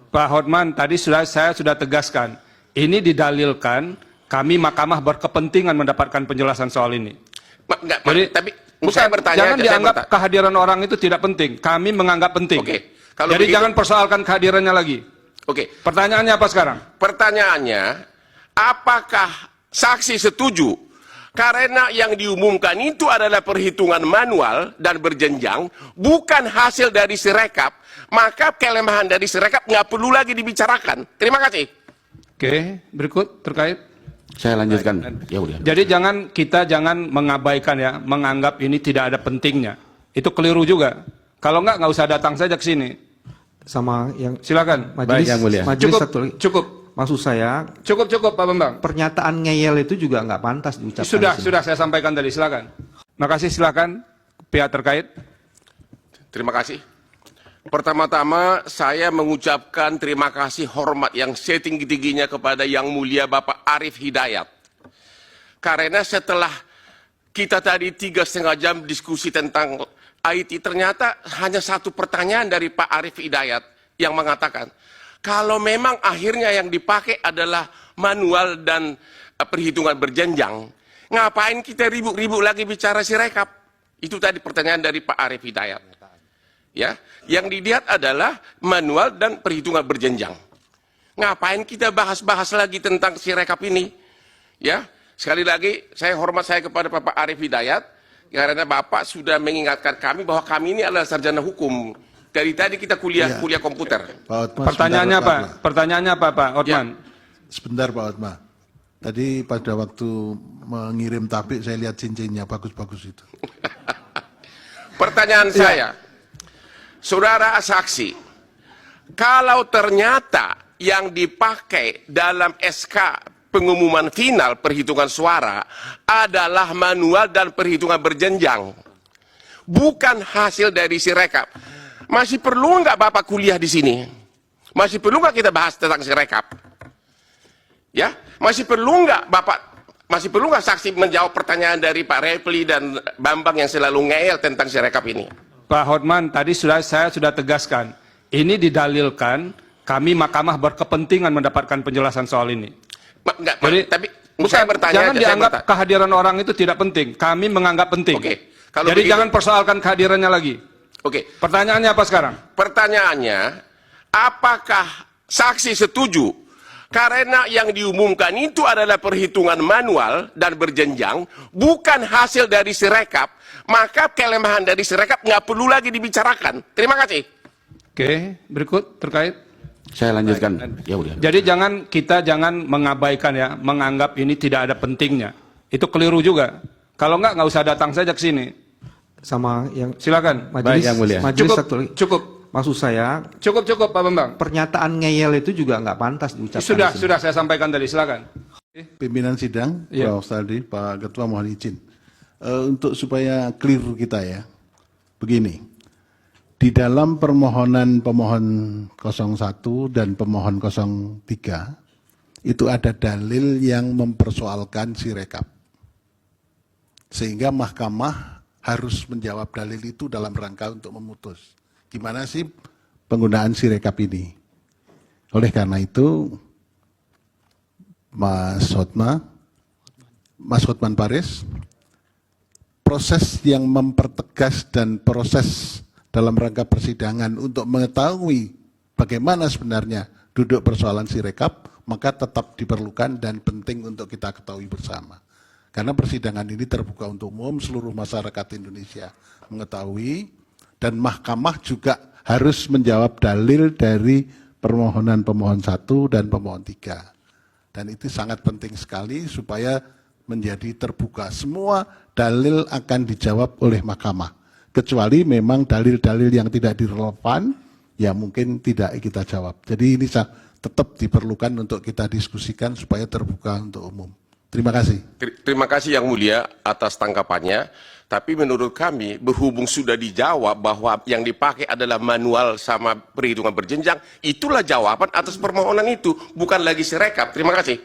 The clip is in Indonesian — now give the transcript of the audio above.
Pak Hotman, tadi saya sudah tegaskan. Ini didalilkan kami mahkamah berkepentingan mendapatkan penjelasan soal ini. Jadi, tapi saya bertanya jangan dianggap kehadiran orang itu tidak penting. Kami menganggap penting. Oke. Jadi jangan persoalkan kehadirannya lagi. Oke. Pertanyaannya apa sekarang? Pertanyaannya, apakah saksi setuju karena yang diumumkan itu adalah perhitungan manual dan berjenjang, bukan hasil dari sirekap, maka kelemahan dari sirekap nggak perlu lagi dibicarakan. Terima kasih. Oke, berikut terkait. Saya lanjutkan. Ya udah. Jadi kita jangan mengabaikan ya, menganggap ini tidak ada pentingnya. Itu keliru juga. Kalau nggak usah datang saja ke sini. Sama yang Silakan. majelis, Baik, Yang Mulia. majelis Cukup, satu lagi. cukup. Maksud saya, Cukup Pak Bambang. pernyataan ngeyel itu juga nggak pantas diucapkan. Sudah saya sampaikan tadi, silakan. Makasih, silakan pihak terkait. Terima kasih. Pertama-tama saya mengucapkan terima kasih hormat yang setinggi-tingginya kepada Yang Mulia Bapak Arief Hidayat. Karena setelah kita tadi 3,5 jam diskusi tentang IT, ternyata hanya satu pertanyaan dari Pak Arief Hidayat yang mengatakan, kalau memang akhirnya yang dipakai adalah manual dan perhitungan berjenjang, ngapain kita ribut-ribut lagi bicara sirekap? Itu tadi pertanyaan dari Pak Arief Hidayat. Ya, yang dilihat adalah manual dan perhitungan berjenjang. Ngapain kita bahas-bahas lagi tentang sirekap ini? Ya, sekali lagi saya hormat kepada Bapak Arief Hidayat karena Bapak sudah mengingatkan kami bahwa kami ini adalah sarjana hukum. Dari tadi kita kuliah komputer. Pak Hotma, Pertanyaannya apa? Pertanyaannya apa, Pak Hotman? Ya. Sebentar Pak Hotma. Tadi pada waktu mengirim tablik saya lihat cincinnya bagus-bagus itu. Pertanyaan saya, saudara saksi, kalau ternyata yang dipakai dalam SK pengumuman final perhitungan suara adalah manual dan perhitungan berjenjang, bukan hasil dari sirekap, masih perlu nggak Bapak kuliah di sini? Masih perlu nggak kita bahas tentang sirekap? Ya, masih perlu nggak saksi menjawab pertanyaan dari Pak Repli dan Bambang yang selalu ngeyel tentang sirekap ini? Pak Hotman, tadi saya sudah tegaskan. Ini didalilkan kami mahkamah berkepentingan mendapatkan penjelasan soal ini. Jadi, tapi saya bertanya. Jangan dianggap kehadiran orang itu tidak penting. Kami menganggap penting. Oke. Jadi jangan persoalkan kehadirannya lagi. Oke. Pertanyaannya apa sekarang? Pertanyaannya, apakah saksi setuju karena yang diumumkan itu adalah perhitungan manual dan berjenjang, bukan hasil dari sirekap, maka kelemahan dari sirekap nggak perlu lagi dibicarakan. Terima kasih. Oke, berikut terkait. Saya lanjutkan. Ya udah. Jadi kita jangan mengabaikan ya, menganggap ini tidak ada pentingnya. Itu keliru juga. Kalau nggak usah datang saja ke sini. Sama yang Silakan. majelis, Yang Mulia. majelis satu lagi. Cukup. Maksud saya, Cukup Pak Bambang. pernyataan ngeyel itu juga nggak pantas diucapkan. Sudah saya sampaikan tadi, silakan. Pimpinan sidang, Iya. Pak Saldi, Pak Ketua mohon izin. Untuk supaya clear kita ya, begini. Di dalam permohonan pemohon 01 dan pemohon 03, itu ada dalil yang mempersoalkan sirekap. Sehingga mahkamah harus menjawab dalil itu dalam rangka untuk memutus. Gimana sih penggunaan sirekap ini? Oleh karena itu, Mas Hotman Paris, proses yang mempertegas dan proses dalam rangka persidangan untuk mengetahui bagaimana sebenarnya duduk persoalan sirekap, maka tetap diperlukan dan penting untuk kita ketahui bersama. Karena persidangan ini terbuka untuk umum, seluruh masyarakat Indonesia mengetahui, dan mahkamah juga harus menjawab dalil dari permohonan pemohon 1 dan pemohon 3. Dan itu sangat penting sekali supaya menjadi terbuka. Semua dalil akan dijawab oleh mahkamah. Kecuali memang dalil-dalil yang tidak direlevan, ya mungkin tidak kita jawab. Jadi ini tetap diperlukan untuk kita diskusikan supaya terbuka untuk umum. Terima kasih. Terima kasih Yang Mulia atas tanggapannya. Tapi menurut kami, berhubung sudah dijawab bahwa yang dipakai adalah manual sama perhitungan berjenjang, itulah jawaban atas permohonan itu, bukan lagi sirekap. Terima kasih.